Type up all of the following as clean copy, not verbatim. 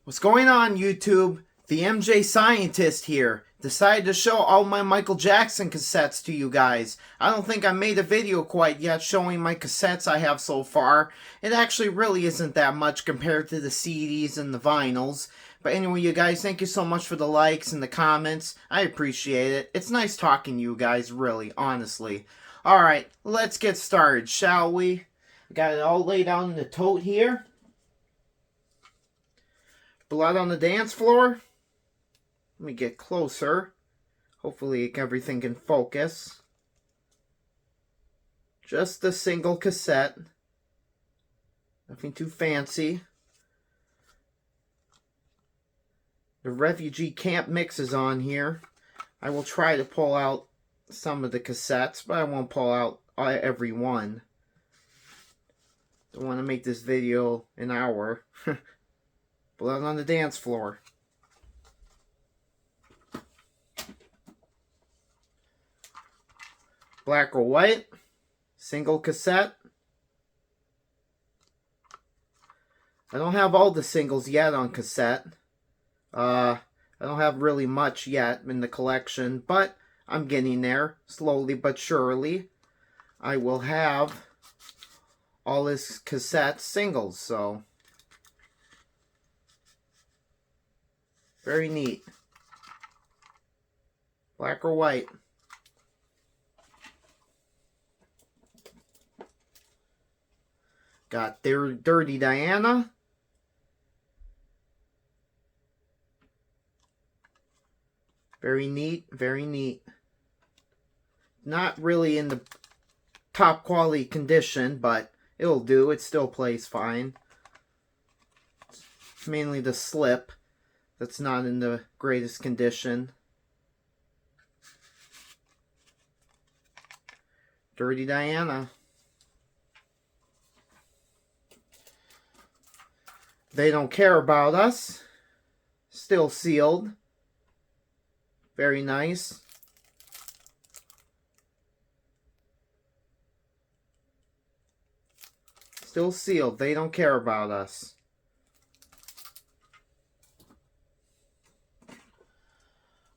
What's going on, YouTube? The MJ Scientist here. Decided to show all my Michael Jackson cassettes to you guys. I don't think I made a video quite yet showing my cassettes I have so far. It actually really isn't that much compared to the CDs and the vinyls. But anyway, you guys, thank you so much for the likes and the comments. I appreciate it. It's nice talking to you guys, really, honestly. Alright, let's get started, shall we? Got it all laid out in the tote here. Blood on the dance floor. Let me get closer. Hopefully everything can focus. Just a single cassette. Nothing too fancy. The refugee camp mix is on here. I will try to pull out some of the cassettes, but I won't pull out every one. Don't want to make this video an hour. Blood on the dance floor. Black or white. Single cassette. I don't have all the singles yet on cassette. I don't have really much yet in the collection, but I'm getting there, slowly but surely. I will have all his cassette singles, so very neat. Black or white. Got Dirty Diana. Very neat, very neat. Not really in the top quality condition, but it'll do. It still plays fine. It's mainly the slip that's not in the greatest condition. Dirty Diana. They Don't Care About Us. Still sealed. Very nice. Still sealed. They Don't Care About Us.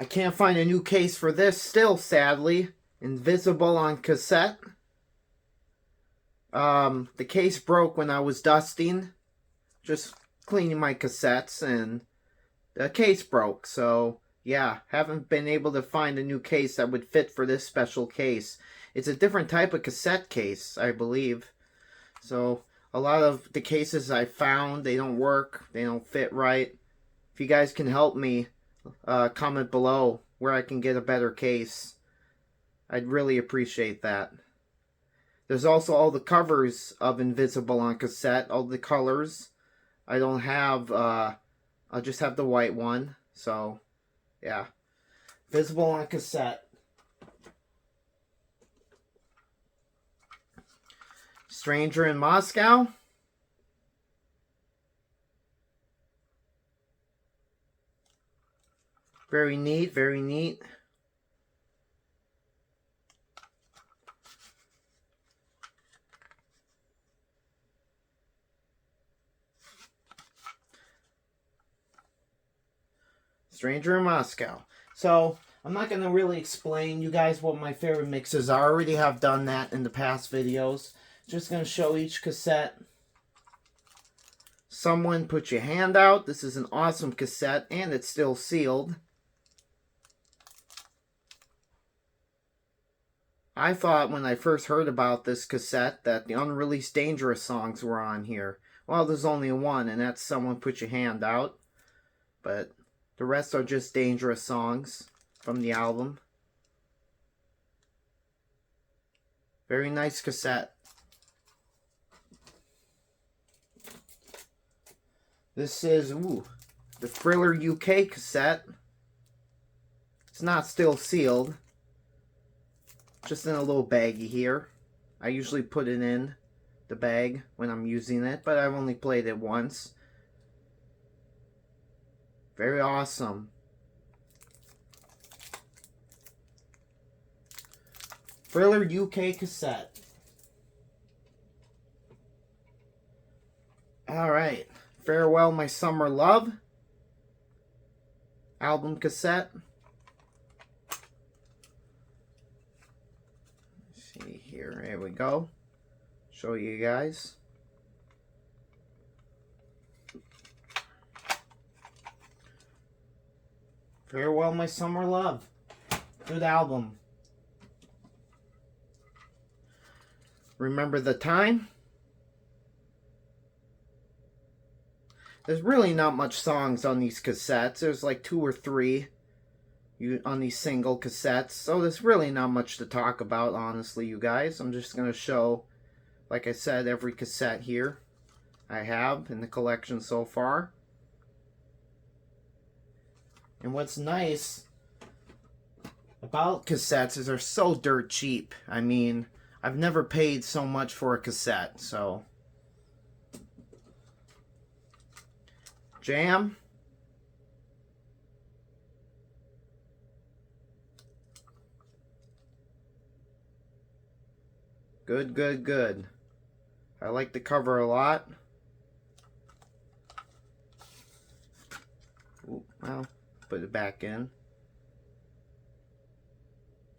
I can't find a new case for this still, sadly. Invisible on cassette. The case broke when I was dusting. Just cleaning my cassettes, and the case broke. So, yeah, haven't been able to find a new case that would fit for this special case. It's a different type of cassette case, I believe. So, a lot of the cases I found, they don't work. They don't fit right. If you guys can help me, comment below where I can get a better case. I'd really appreciate that. There's also all the covers of Invisible on cassette, all the colors. I don't have, I'll just have the white one. So, yeah. Visible on cassette. Stranger in Moscow. Very neat, very neat. Stranger in Moscow. So, I'm not going to really explain you guys what my favorite mixes are. I already have done that in the past videos. Just going to show each cassette. Someone Put Your Hand Out. This is an awesome cassette, and it's still sealed. I thought when I first heard about this cassette that the unreleased Dangerous songs were on here. Well, there's only one, and that's Someone Put Your Hand Out. But the rest are just Dangerous songs from the album. Very nice cassette. This is, the Thriller UK cassette. It's not still sealed. Just in a little baggie here. I usually put it in the bag when I'm using it, but I've only played it once. Very awesome. Thriller UK cassette. Alright. Farewell, My Summer Love. album cassette. Let's see here. There we go. Show you guys. Farewell, My Summer Love. Good album. Remember the Time? There's really not much songs on these cassettes. There's like 2 or 3 on these single cassettes. So there's really not much to talk about, honestly, you guys. I'm just going to show, like I said, every cassette here I have in the collection so far. And what's nice about cassettes is they're so dirt cheap. I mean, I've never paid so much for a cassette, so. Jam. Good, good, good. I like the cover a lot. Ooh, well, put it back in.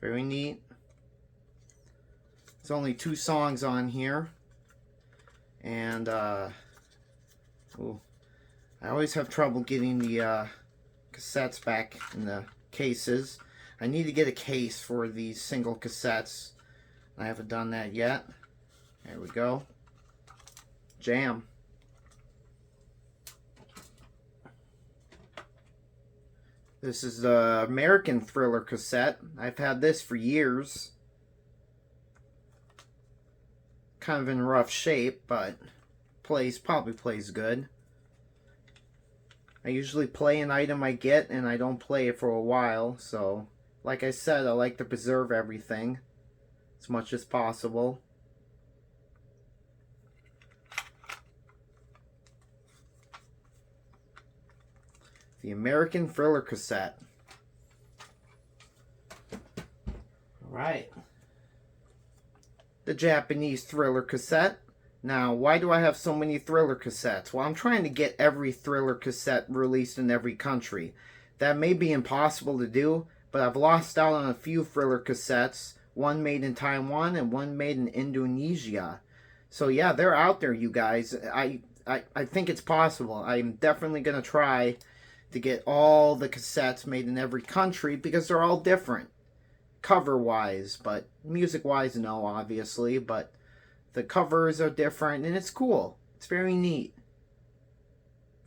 Very neat. There's only 2 songs on here. And, ooh, I always have trouble getting the cassettes back in the cases. I need to get a case for these single cassettes. I haven't done that yet. There we go. Jam. This is the American Thriller cassette. I've had this for years. Kind of in rough shape, but probably plays good. I usually play an item I get, and I don't play it for a while, so like I said, I like to preserve everything as much as possible. The American Thriller cassette. Alright. The Japanese Thriller cassette. Now, why do I have so many Thriller cassettes? Well, I'm trying to get every Thriller cassette released in every country. That may be impossible to do, but I've lost out on a few Thriller cassettes. One made in Taiwan and one made in Indonesia. So yeah, they're out there, you guys. I think it's possible. I'm definitely going to try to get all the cassettes made in every country because they're all different. Cover-wise, but music-wise, no, obviously, but the covers are different, and it's cool. It's very neat.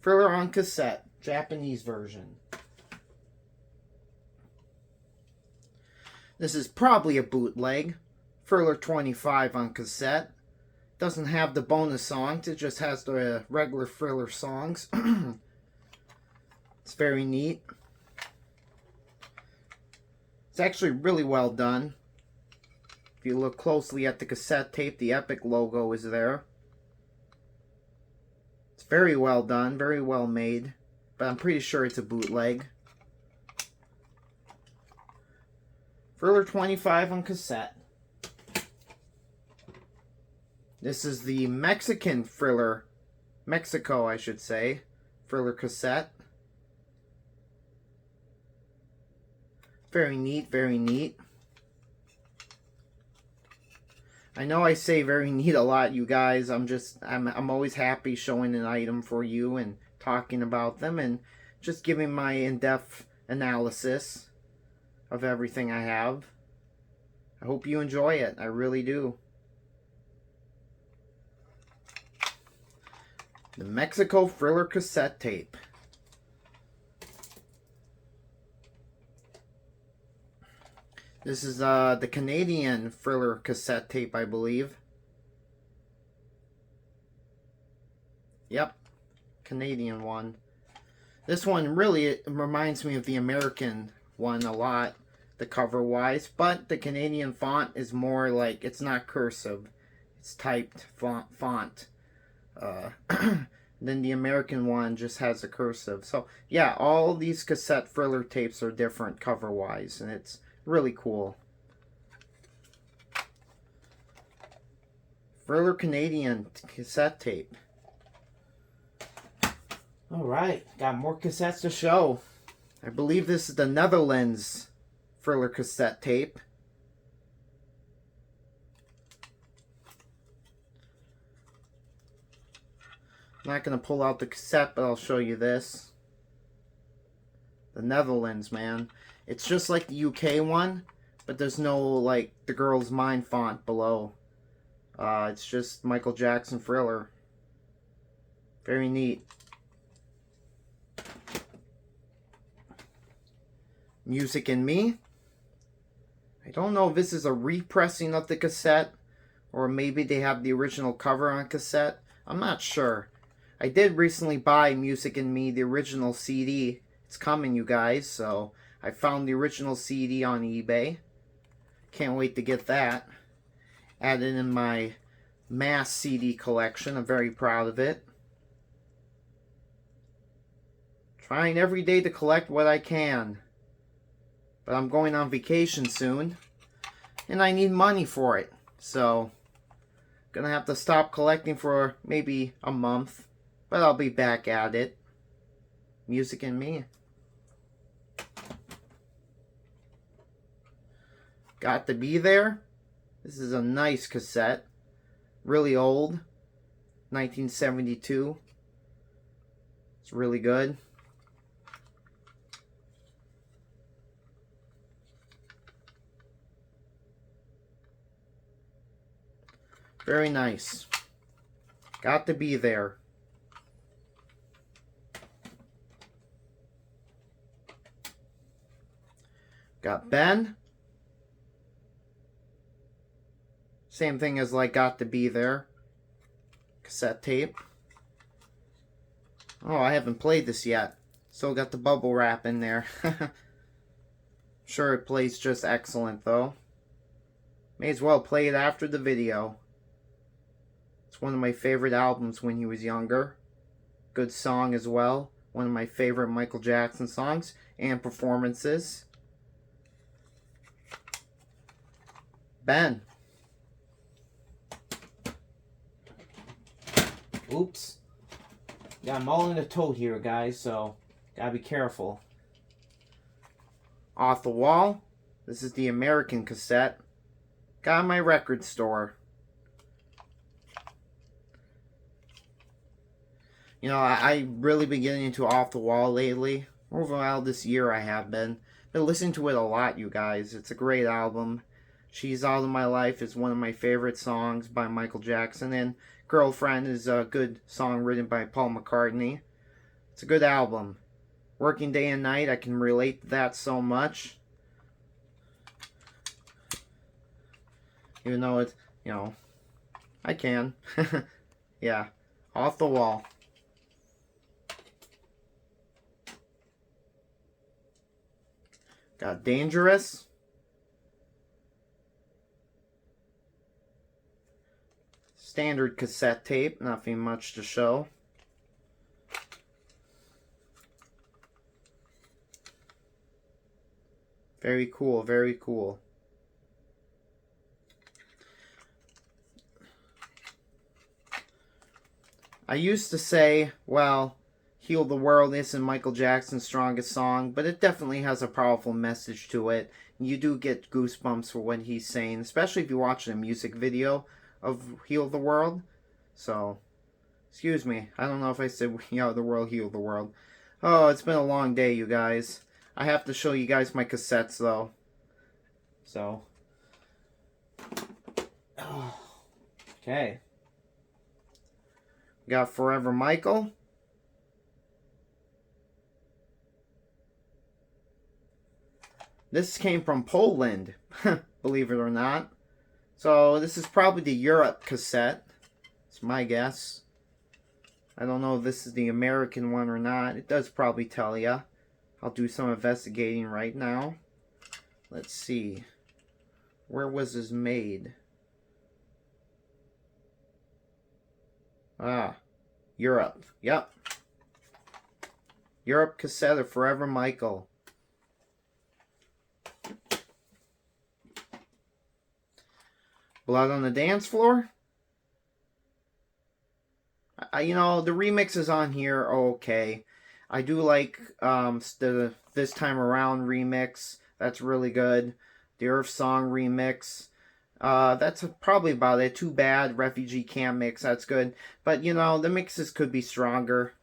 Thriller on cassette, Japanese version. This is probably a bootleg. Thriller 25 on cassette. Doesn't have the bonus songs, it just has the regular Thriller songs. It's very neat. It's actually really well done. If you look closely at the cassette tape, the Epic logo is there. It's very well done, very well made, but I'm pretty sure it's a bootleg. Thriller 25 on cassette. This is the Mexican Thriller, Mexico I should say, Thriller cassette. Very neat, very neat. I know I say very neat a lot, you guys. I'm always happy showing an item for you and talking about them and just giving my in-depth analysis of everything I have. I hope you enjoy it. I really do. The Mexico Thriller cassette tape. This is the Canadian Thriller cassette tape, I believe. Yep, Canadian one. This one really reminds me of the American one a lot, the cover-wise, but the Canadian font is more like, it's not cursive, it's typed font. Then the American one just has a cursive. So, yeah, all these cassette Thriller tapes are different cover-wise, and it's really cool. Thriller Canadian cassette tape. Alright, got more cassettes to show. I believe this is the Netherlands Thriller cassette tape. I'm not going to pull out the cassette, but I'll show you this. The Netherlands, man. It's just like the UK one, but there's no, like, the Girl's Mind font below. It's just Michael Jackson Thriller. Very neat. Music and Me. I don't know if this is a repressing of the cassette, or maybe they have the original cover on cassette. I'm not sure. I did recently buy Music and Me, the original CD. It's coming, you guys, so I found the original CD on eBay. Can't wait to get that. Added in my mass CD collection. I'm very proud of it. Trying every day to collect what I can. But I'm going on vacation soon, and I need money for it. So, gonna have to stop collecting for maybe a month, but I'll be back at it. Music and Me. Got to Be There. This is a nice cassette. Really old. 1972. It's really good. Very nice. Got to Be There. Got Ben. Same thing as like Got to Be There. Cassette tape. Oh, I haven't played this yet. Still got the bubble wrap in there. Sure, it plays just excellent though. May as well play it after the video. It's one of my favorite albums when he was younger. Good song as well. One of my favorite Michael Jackson songs and performances. Ben. Oops. Yeah, I'm all in a tote here, guys, so gotta be careful. Off the Wall. This is the American cassette. Got in my record store. You know, I really been getting into Off the Wall lately. Overall this year I have been. Been listening to it a lot, you guys. It's a great album. She's Out of My Life is one of my favorite songs by Michael Jackson. And Girlfriend is a good song written by Paul McCartney. It's a good album. Working Day and Night, I can relate to that so much. Even though it's, you know, I can. Yeah. Off the Wall. Got Dangerous. Standard cassette tape, nothing much to show. Very cool, very cool. I used to say, well, Heal the World isn't Michael Jackson's strongest song, but it definitely has a powerful message to it. You do get goosebumps for what he's saying, especially if you watch a music video of Heal the World. So, excuse me, I don't know if I said Heal the World, Heal the World. Oh, it's been a long day, you guys. I have to show you guys my cassettes, though. So, okay. We got Forever Michael. This came from Poland, believe it or not. So this is probably the Europe cassette. It's my guess. I don't know if this is the American one or not. It does probably tell ya. I'll do some investigating right now. Let's see. Where was this made? Ah, Europe. Yep. Europe cassette of Forever Michael. Blood on the Dance Floor. You know, the remixes on here are okay. I do like the This Time Around remix. That's really good. The Earth Song remix. That's probably about it. Too Bad Refugee Camp mix. That's good. But you know, the mixes could be stronger.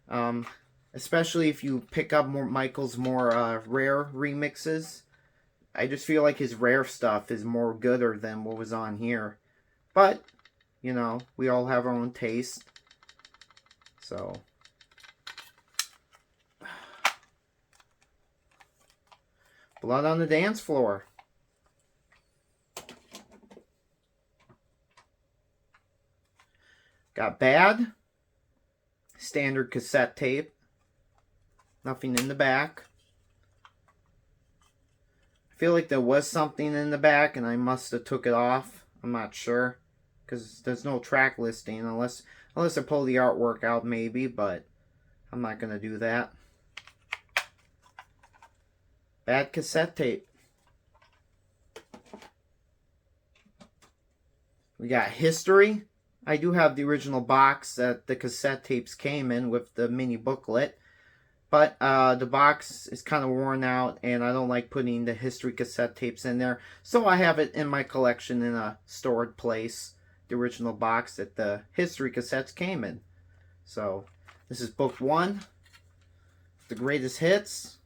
Um, Especially if you pick up Michael's more rare remixes. I just feel like his rare stuff is more gooder than what was on here. But, you know, we all have our own taste. So, Blood on the Dance Floor. Got Bad. Standard cassette tape. Nothing in the back. I feel like there was something in the back and I must have took it off. I'm not sure. Because there's no track listing unless I pull the artwork out maybe, but I'm not going to do that. Bad cassette tape. We got History. I do have the original box that the cassette tapes came in with the mini booklet. But the box is kind of worn out and I don't like putting the History cassette tapes in there. So I have it in my collection in a stored place. The original box that the History cassettes came in. So this is book 1. The greatest hits.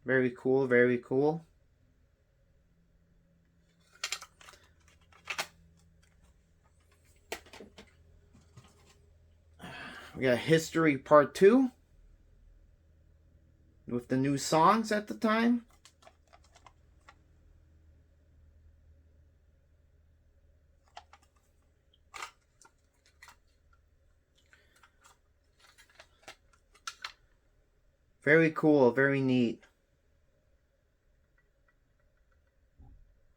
Very cool, very cool. We got History Part 2 with the new songs at the time. Very cool, very neat.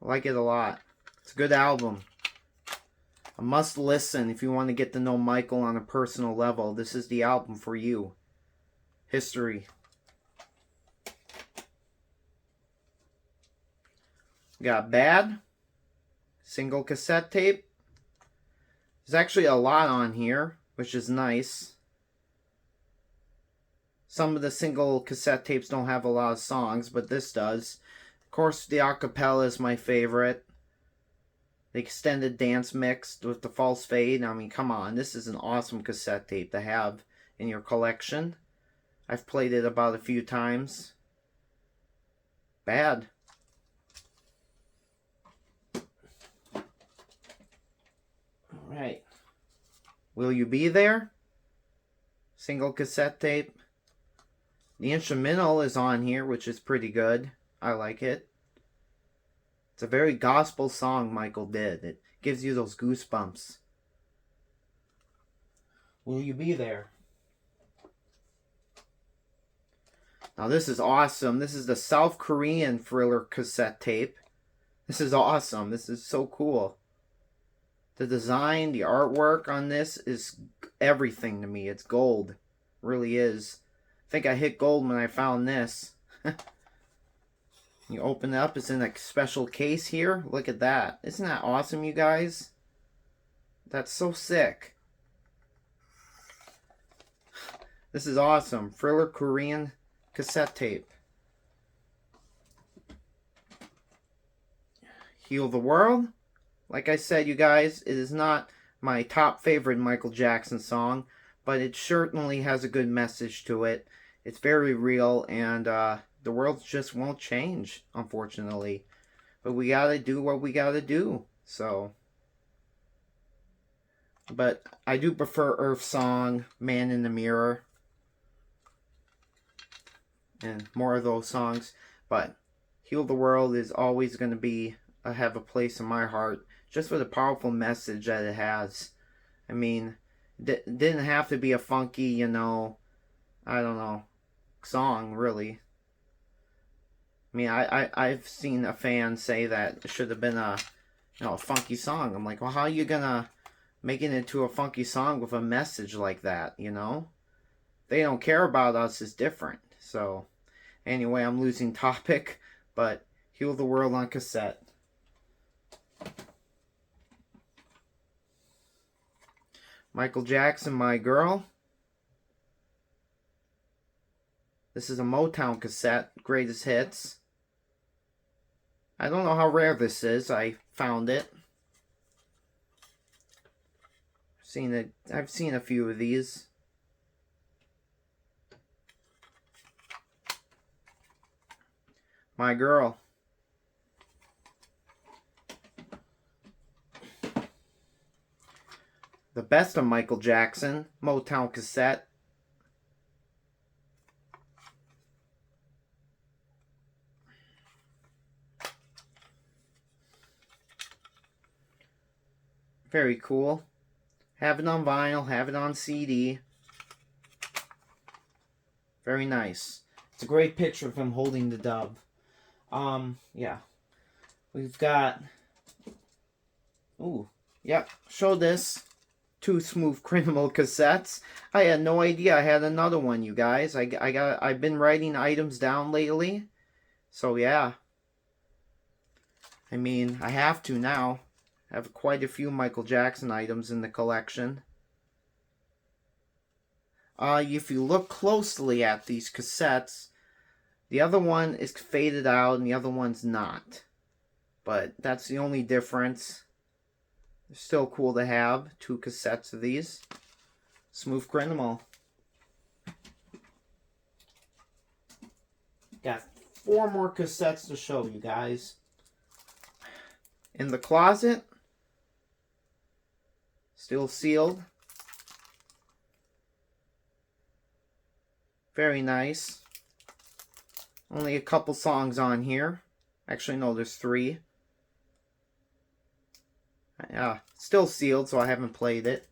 I like it a lot. It's a good album. A must listen if you want to get to know Michael on a personal level. This is the album for you. History. We got Bad. Single cassette tape. There's actually a lot on here, which is nice. Some of the single cassette tapes don't have a lot of songs, but this does. Of course, the acapella is my favorite. The extended dance mix with the false fade. I mean, come on. This is an awesome cassette tape to have in your collection. I've played it about a few times. Bad. Alright. Will You Be There? Single cassette tape. The instrumental is on here, which is pretty good. I like it. It's a very gospel song Michael did. It gives you those goosebumps. Will You Be There? Now this is awesome. This is the South Korean Thriller cassette tape. This is awesome. This is so cool. The design, the artwork on this is everything to me. It's gold. It really is. I think I hit gold when I found this. You open it up, it's in a special case here. Look at that. Isn't that awesome, you guys? That's so sick. This is awesome. Thriller Korean cassette tape. Heal the World. Like I said, you guys, it is not my top favorite Michael Jackson song, but it certainly has a good message to it. It's very real, and the world just won't change, unfortunately. But we gotta do what we gotta do. So, but I do prefer Earth Song, Man in the Mirror, and more of those songs. But Heal the World is always going to be have a place in my heart, just for the powerful message that it has. I mean, it didn't have to be a funky, you know, I don't know, song, really. I mean, I've seen a fan say that it should have been a, you know, a funky song. I'm like, well, how are you gonna make it into a funky song with a message like that, you know? They don't care about us is different. So, anyway, I'm losing topic, but Heal the World on cassette. Michael Jackson, My Girl. This is a Motown cassette, greatest hits. I don't know how rare this is. I found it. I've seen a few of these. My Girl. The Best of Michael Jackson, Motown cassette. Very cool. Have it on vinyl, have it on CD. Very nice. It's a great picture of him holding the dove. Yeah. We've got... Ooh, yep, show this. 2 Smooth Criminal cassettes. I had no idea I had another one, you guys. I've been writing items down lately. So, yeah. I mean, I have to now. I have quite a few Michael Jackson items in the collection. If you look closely at these cassettes, the other one is faded out and the other one's not. But that's the only difference. They're still cool to have. 2 cassettes of these. Smooth Criminal. Got 4 more cassettes to show you guys. In the closet. Still sealed. Very nice. Only a couple songs on here. Actually, no, there's 3. Still sealed, so I haven't played it.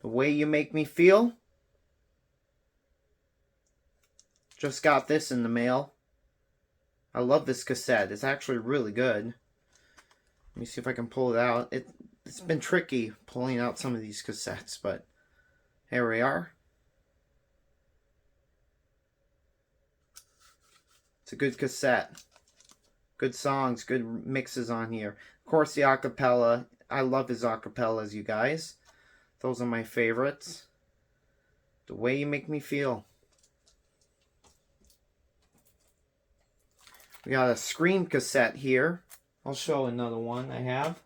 The Way You Make Me Feel. Just got this in the mail. I love this cassette. It's actually really good. Let me see if I can pull it out. It's been tricky pulling out some of these cassettes, but here we are. It's a good cassette. Good songs, good mixes on here. Of course, the acapella. I love his acapellas, you guys. Those are my favorites. The Way You Make Me Feel. We got a Scream cassette here. I'll show another one I have.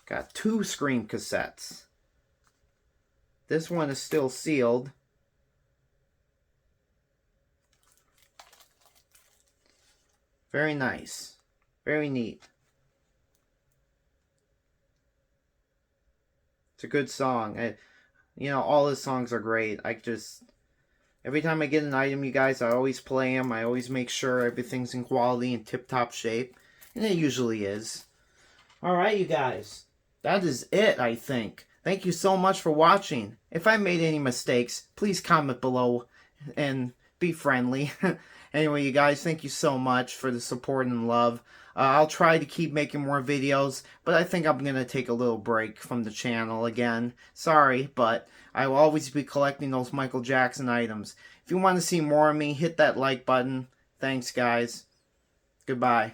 Got 2 Scream cassettes. This one is still sealed. Very nice. Very neat. It's a good song. You know, all his songs are great. Every time I get an item, you guys, I always play them. I always make sure everything's in quality and tip-top shape. And it usually is. Alright, you guys. That is it, I think. Thank you so much for watching. If I made any mistakes, please comment below and be friendly. Anyway, you guys, thank you so much for the support and love. I'll try to keep making more videos, but I think I'm going to take a little break from the channel again. Sorry, but I will always be collecting those Michael Jackson items. If you want to see more of me, hit that like button. Thanks, guys. Goodbye.